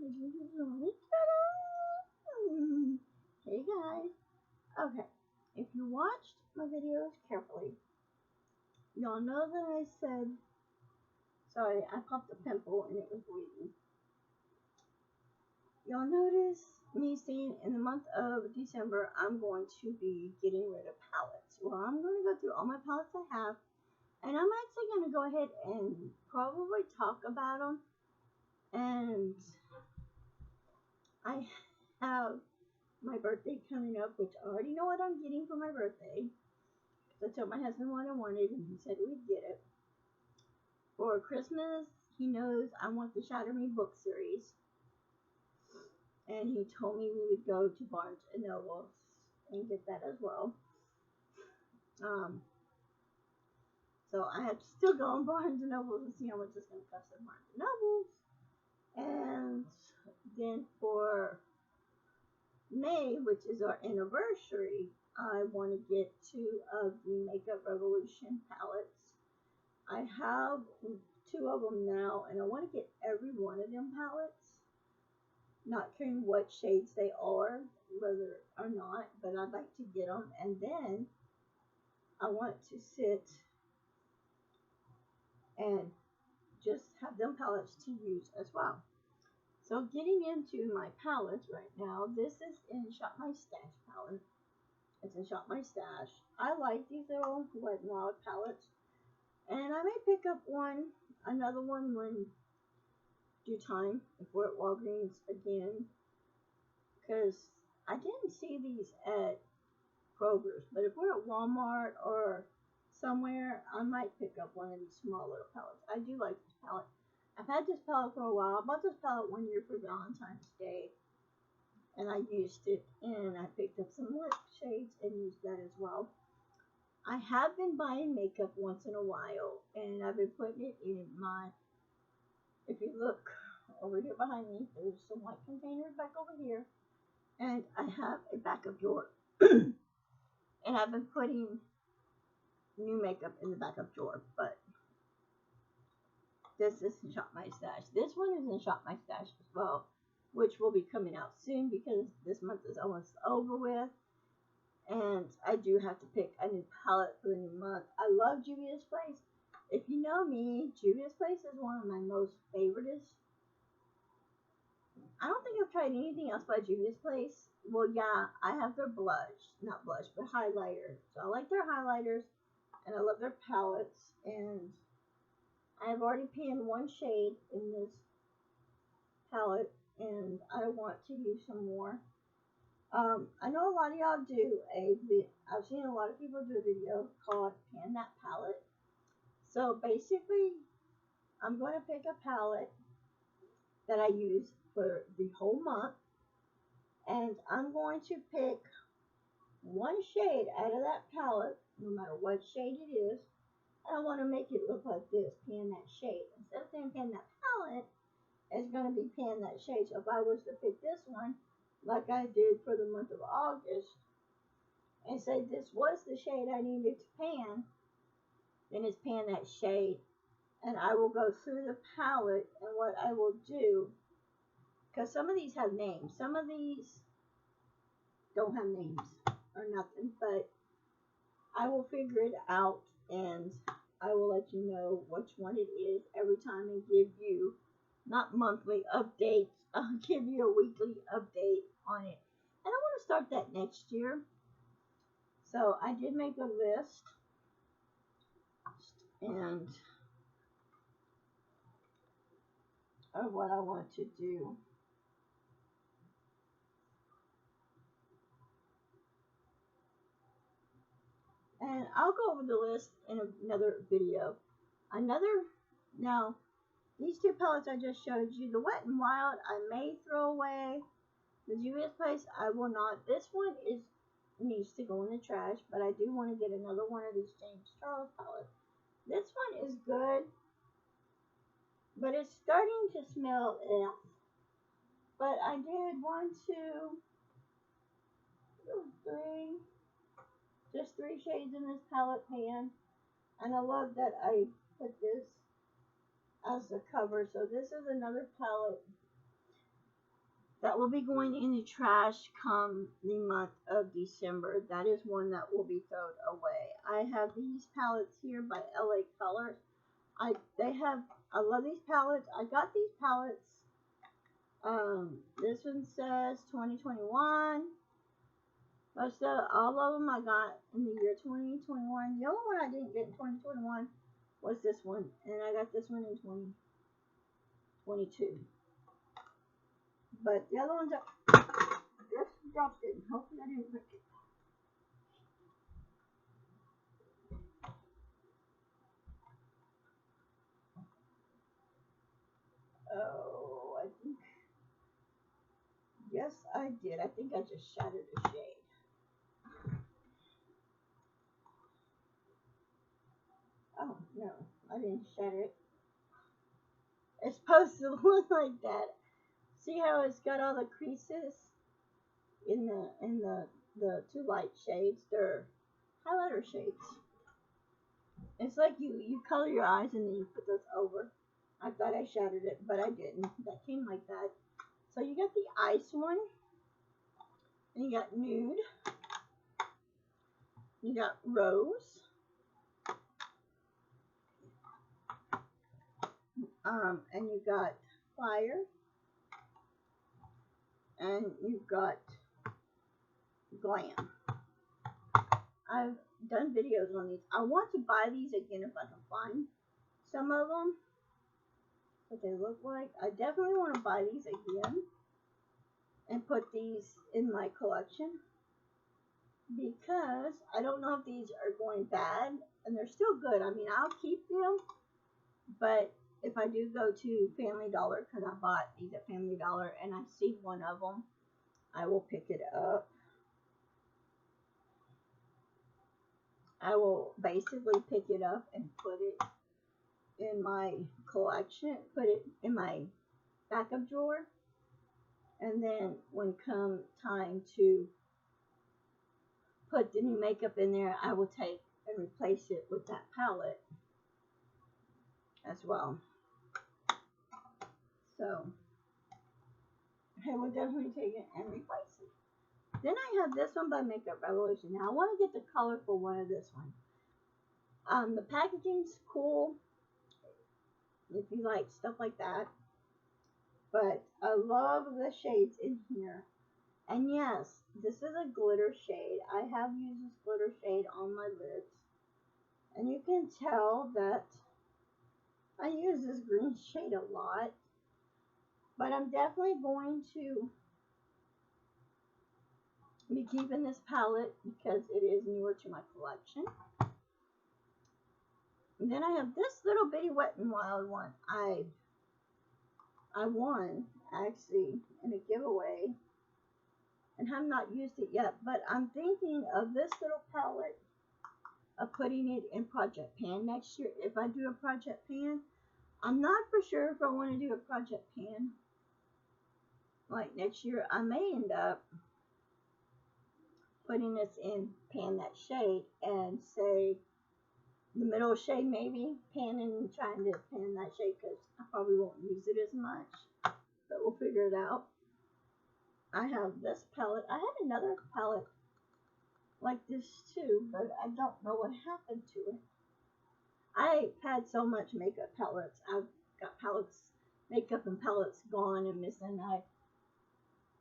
Hey guys. Okay, if you watched my videos carefully, y'all know that I said, sorry, I popped a pimple and it was bleeding. Y'all notice me saying in the month of December I'm going to be getting rid of palettes. Well, I'm going to go through all my palettes I have, and I'm actually going to go ahead and probably talk about them. And I have my birthday coming up, which I already know what I'm getting for my birthday. So I told my husband what I wanted, and he said we'd get it. For Christmas, he knows I want the Shatter Me book series, and he told me we would go to Barnes and Noble and get that as well. So I have to still go on Barnes and Noble and see how much it's going to cost at Barnes and Noble. And then for May, which is our anniversary, I want to get 2 of the Makeup Revolution palettes. I have 2 of them now, and I want to get every one of them palettes. Not caring what shades they are, whether or not, but I'd like to get them. And then I want to sit and just have them palettes to use as well. So getting into my palettes right now, this is in Shop My Stash palette. It's in Shop My Stash. I like these little Wet n Wild palettes, and I may pick up another one when due time, if we're at Walgreens again, because I didn't see these at Kroger's, but if we're at Walmart or somewhere, I might pick up one of these small little palettes. I do like this palette. I've had this palette for a while. I bought this palette one year for Valentine's Day, and I used it, and I picked up some lip shades and used that as well. I have been buying makeup once in a while, and I've been putting it in my, if you look over here behind me, there's some white containers back over here, and I have a backup drawer. And I've been putting new makeup in the backup drawer, but this is in Shop My Stash. This one is in Shop My Stash as well, which will be coming out soon because this month is almost over with. And I do have to pick a new palette for the new month. I love Juvia's Place. If you know me, Juvia's Place is one of my most favorites. I don't think I've tried anything else by Juvia's Place. Well, yeah, I have their not blush, but highlighter. So I like their highlighters, and I love their palettes. And I've already panned one shade in this palette, and I want to use some more. I know a lot of y'all do I've seen a lot of people do a video called Pan That Palette. So basically, I'm going to pick a palette that I use for the whole month, and I'm going to pick one shade out of that palette, no matter what shade it is, and I want to make it look like this, Pan That Shade. Instead of saying Pan That Palette, it's going to be Pan That Shade. So if I was to pick this one, like I did for the month of August, and say this was the shade I needed to pan, then it's Pan That Shade. And I will go through the palette, and what I will do, because some of these have names, some of these don't have names or nothing, but I will figure it out, and I will let you know which one it is every time and give you, not monthly updates, I'll give you a weekly update on it. And I want to start that next year. So I did make a list, and of what I want to do. And I'll go over the list in another video. Now, these 2 palettes I just showed you, the Wet n Wild, I may throw away. The Juvia's Place, I will not. This one needs to go in the trash, but I do want to get another one of these James Charles palettes. This one is good, but it's starting to smell ill. But I did 1, 2, 3, just 3 shades in this palette pan, and I love that I put this as the cover. So this is another palette that will be going in the trash come the month of December. That is one that will be thrown away. I have these palettes here by LA Colors. I love these palettes. I got these palettes. This one says 2021. All of them I got in the year 2021. The only one I didn't get in 2021 was this one, and I got this one in 2022. But the other ones I just dropped it. Hopefully I didn't break it. Oh, I think. Yes, I did. I think I just shattered a shade. Oh, no. I didn't shatter it. It's supposed to look like that. See how it's got all the creases in the two light shades? They're highlighter shades. It's like you color your eyes and then you put those over. I thought I shattered it, but I didn't. That came like that. So you got the ice one. And you got nude. You got rose. And you got fire. And you've got glam. I've done videos on these. I want to buy these again if I can find some of them. What they look like. I definitely want to buy these again and put these in my collection because I don't know if these are going bad, and they're still good. I mean, I'll keep them, but if I do go to Family Dollar, because I bought these at Family Dollar and I see one of them, I will pick it up. I will basically pick it up and put it in my collection, put it in my backup drawer, and then when come time to put the new makeup in there, I will take and replace it with that palette as well. So I will definitely take it and replace it. Then I have this one by Makeup Revolution. Now I want to get the color for one of this one. The packaging's cool if you like stuff like that. But I love the shades in here. And yes, this is a glitter shade. I have used this glitter shade on my lids. And you can tell that I use this green shade a lot. But I'm definitely going to be keeping this palette because it is newer to my collection. And then I have this little bitty Wet n Wild one. I won actually in a giveaway and have not used it yet, but I'm thinking of this little palette of putting it in Project Pan next year. If I do a Project Pan, I'm not for sure if I want to do a Project Pan like next year. I may end up putting this in Pan that shade and say the middle shade maybe, panning and trying to pan that shade because I probably won't use it as much, but we'll figure it out. I have this palette. I had another palette like this too, but I don't know what happened to it. I had so much makeup palettes. I've got palettes, makeup and palettes gone and missing.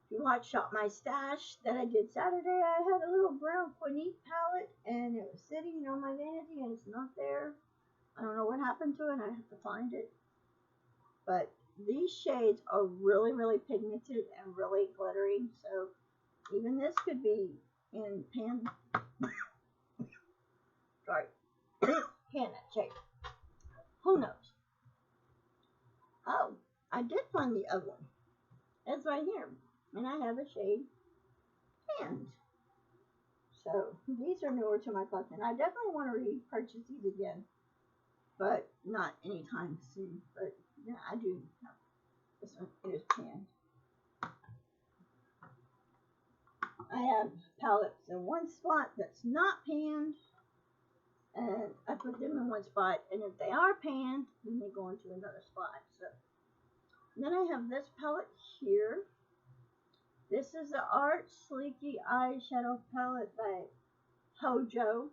If you watch Shop My Stash that I did Saturday, I had a little brown Clinique palette and it was sitting on my vanity and it's not there. I don't know what happened to it. I have to find it. But these shades are really, really pigmented and really glittery. So even this could be in pan. Sorry. Pan that shade. Who knows? Oh, I did find the other one. It's right here. And I have a shade panned. So these are newer to my collection. I definitely want to repurchase these again, but not anytime soon. But yeah, I do have this one. It is panned. I have palettes in one spot that's not panned, and I put them in one spot. And if they are panned, then they go into another spot. So then I have this palette here. This is the Art Sleeky Eyeshadow Palette by Hojo.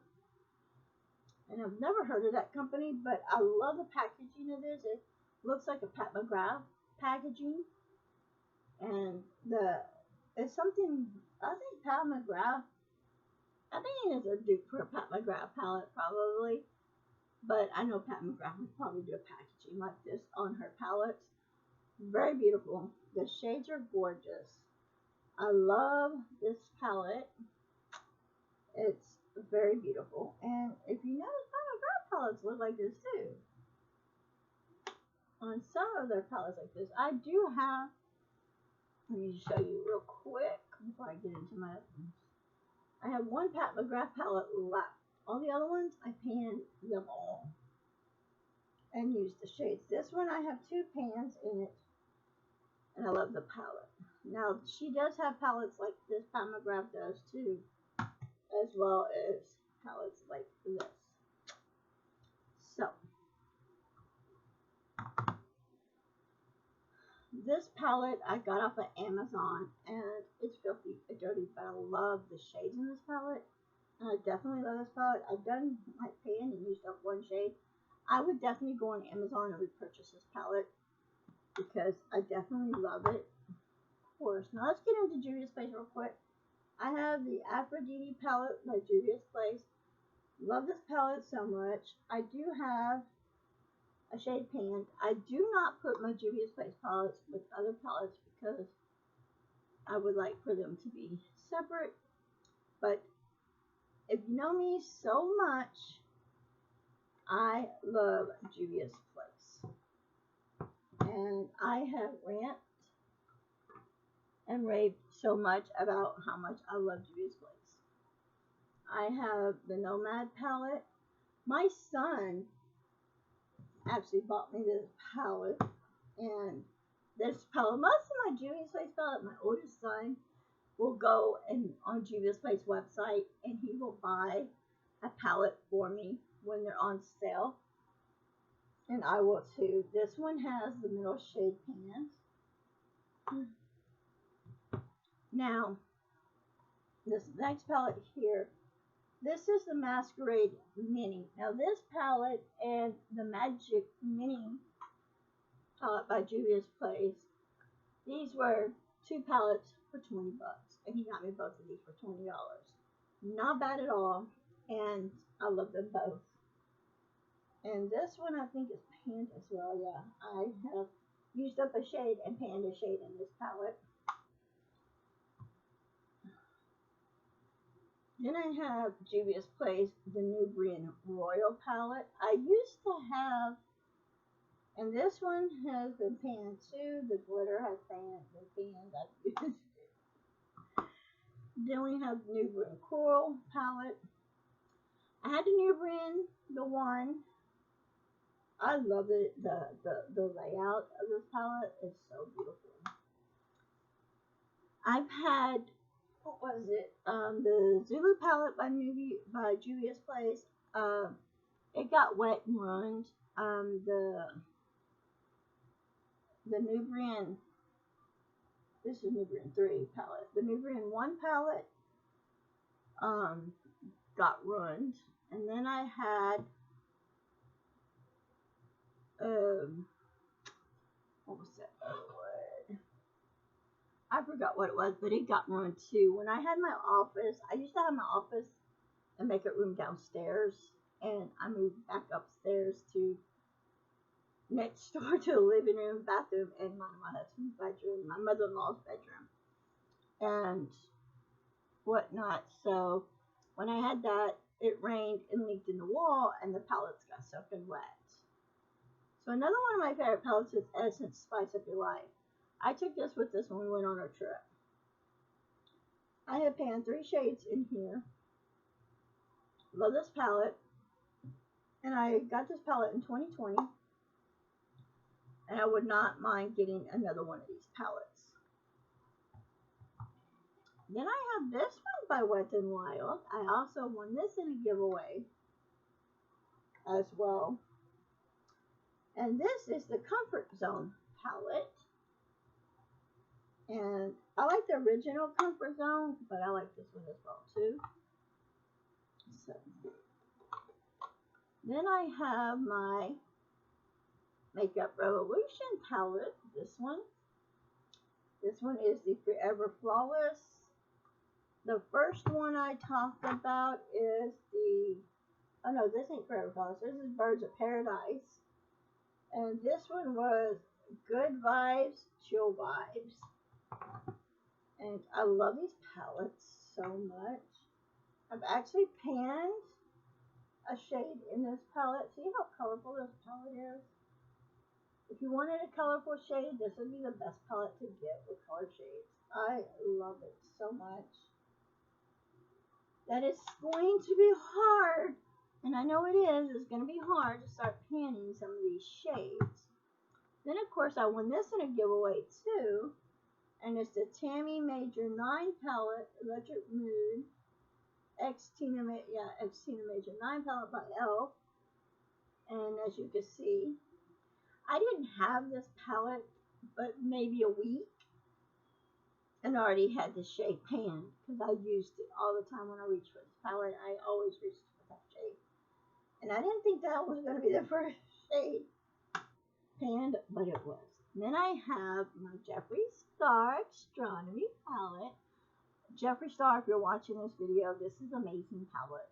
And I've never heard of that company, but I love the packaging of this. It looks like a Pat McGrath packaging. And it's something, I think Pat McGrath, I think it is a dupe for a Pat McGrath palette probably. But I know Pat McGrath would probably do a packaging like this on her palettes. Very beautiful. The shades are gorgeous. I love this palette. It's very beautiful. And if you notice, Pat McGrath palettes look like this too. On some of their palettes like this, I do have, let me show you real quick before I get into my other ones. I have one Pat McGrath palette left. All the other ones, I panned them all and used the shades. This one, I have 2 pans in it, and I love the palette. Now, she does have palettes like this, Pat McGrath does too, as well as palettes like this. So, this palette I got off of Amazon, and it's filthy, dirty, but I love the shades in this palette. And I definitely love this palette. I've done my pan and used up one shade. I would definitely go on Amazon and repurchase this palette because I definitely love it. Of course. Now let's get into Juvia's Place real quick. I have the Aphrodite palette by Juvia's Place. Love this palette so much. I do have a shade pan. I do not put my Juvia's Place palettes with other palettes because I would like for them to be separate. But if you know me so much, I love Juvia's Place. And I have ranted and raved so much about how much I love Juvia's Place. I have the Nomad palette. My son actually bought me this palette. And this palette, most of my Juvia's Place palette, my oldest son will go on Juvia's Place website and he will buy a palette for me when they're on sale. And I will too. This one has the middle shade pans. Now, this next palette here, this is the Masquerade Mini. Now this palette and the Magic Mini palette by Juvia's Place, these were 2 palettes for 20 bucks. And he got me both of these for $20. Not bad at all. And I love them both. And this one I think is panned as well. Yeah, I have used up a shade and panned a shade in this palette. Then I have Juvia's Place, the Nubian Royal palette. I used to have, and this one has been panned too. The glitter has been panned. I've used it. Then we have the Nubian Coral palette. I had the Nubian, the one. I love it. The layout of this palette is so beautiful. I've had, what was it? The Zulu palette by Juvia's Place. It got wet and ruined. The Nubian, this is Nubian 3 palette. The Nubian 1 palette got ruined. And then I had what was that other one? I forgot what it was, but it got ruined too. When I had my office, I used to have my office and makeup room downstairs, and I moved back upstairs to next door to the living room, bathroom, and my husband's bedroom, my mother-in-law's bedroom, and whatnot. So when I had that, it rained and leaked in the wall, and the palettes got soaking wet. So another one of my favorite palettes is Essence Spice Up Your Life. I took this with us when we went on our trip. I have panned 3 shades in here. Love this palette. And I got this palette in 2020. And I would not mind getting another one of these palettes. Then I have this one by Wet n Wild. I also won this in a giveaway as well. And this is the Comfort Zone palette. And I like the original Comfort Zone, but I like this one as well too. So then I have my Makeup Revolution palette. This one is the Forever Flawless. The first one I talked about is the, oh no, this ain't Forever Flawless. This is Birds of Paradise. And this one was Good Vibes, Chill Vibes. And I love these palettes so much. I've actually panned a shade in this palette. See how colorful this palette is? If you wanted a colorful shade, this would be the best palette to get with color shades. I love it so much. That it's going to be hard, and I know it is. It's going to be hard to start panning some of these shades. Then, of course, I won this in a giveaway, too. And it's the Tammy Major 9 palette, Electric Mood, X Tina Major 9 palette by e.l.f. And as you can see, I didn't have this palette but maybe a week, and already had the shade panned because I used it all the time when I reached for this palette. I always reached for that shade. And I didn't think that was going to be the first shade panned, but it was. And then I have my Jeffree Star Astronomy palette. Jeffree Star, if you're watching this video, this is an amazing palette.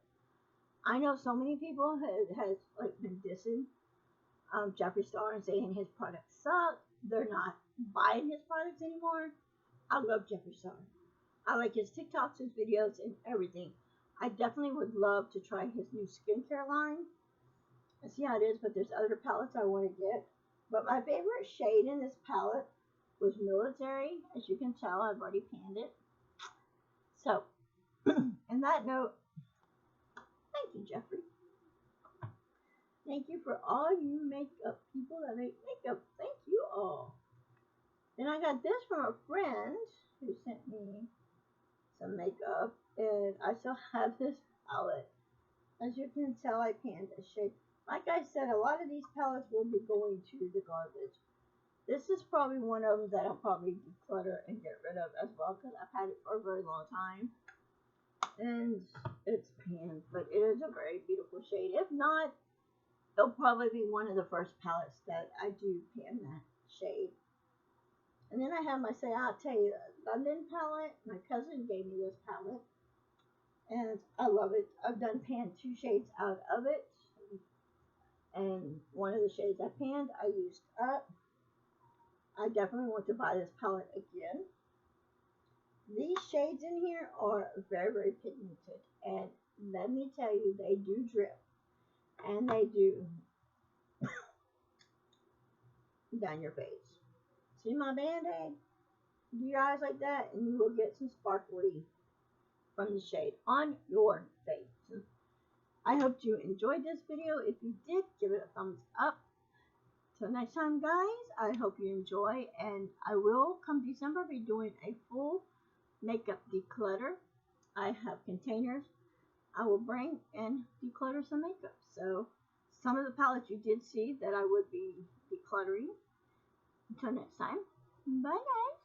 I know so many people has like been dissing Jeffree Star and saying his products suck. They're not buying his products anymore. I love Jeffree Star. I like his TikToks, his videos, and everything. I definitely would love to try his new skincare line and see how it is, but there's other palettes I want to get. But my favorite shade in this palette was Military. As you can tell, I've already panned it. So, on that note, thank you, Jeffree. Thank you for all you makeup people that make makeup. Thank you all. Then I got this from a friend who sent me some makeup, and I still have this palette. As you can tell, I panned this shade. Like I said, a lot of these palettes will be going to the garbage. This is probably one of them that I'll probably declutter and get rid of as well, because I've had it for a very long time. And it's panned, but it is a very beautiful shade. If not, it'll probably be one of the first palettes that I do pan that shade. And then I have my Sayate London palette. My cousin gave me this palette, and I love it. I've done panned 2 shades out of it, and one of the shades I panned, I used up. I definitely want to buy this palette again. These shades in here are very, very pigmented, and let me tell you, they do drip, and they do down your face. See my band-aid? Do your eyes like that, and you will get some sparkly from the shade on your face. I hope you enjoyed this video. If you did, give it a thumbs up. Till next time, guys, I hope you enjoy, and I will, come December, be doing a full makeup declutter. I have containers I will bring and declutter some makeup. So some of the palettes you did see that I would be decluttering. Until next time, bye guys.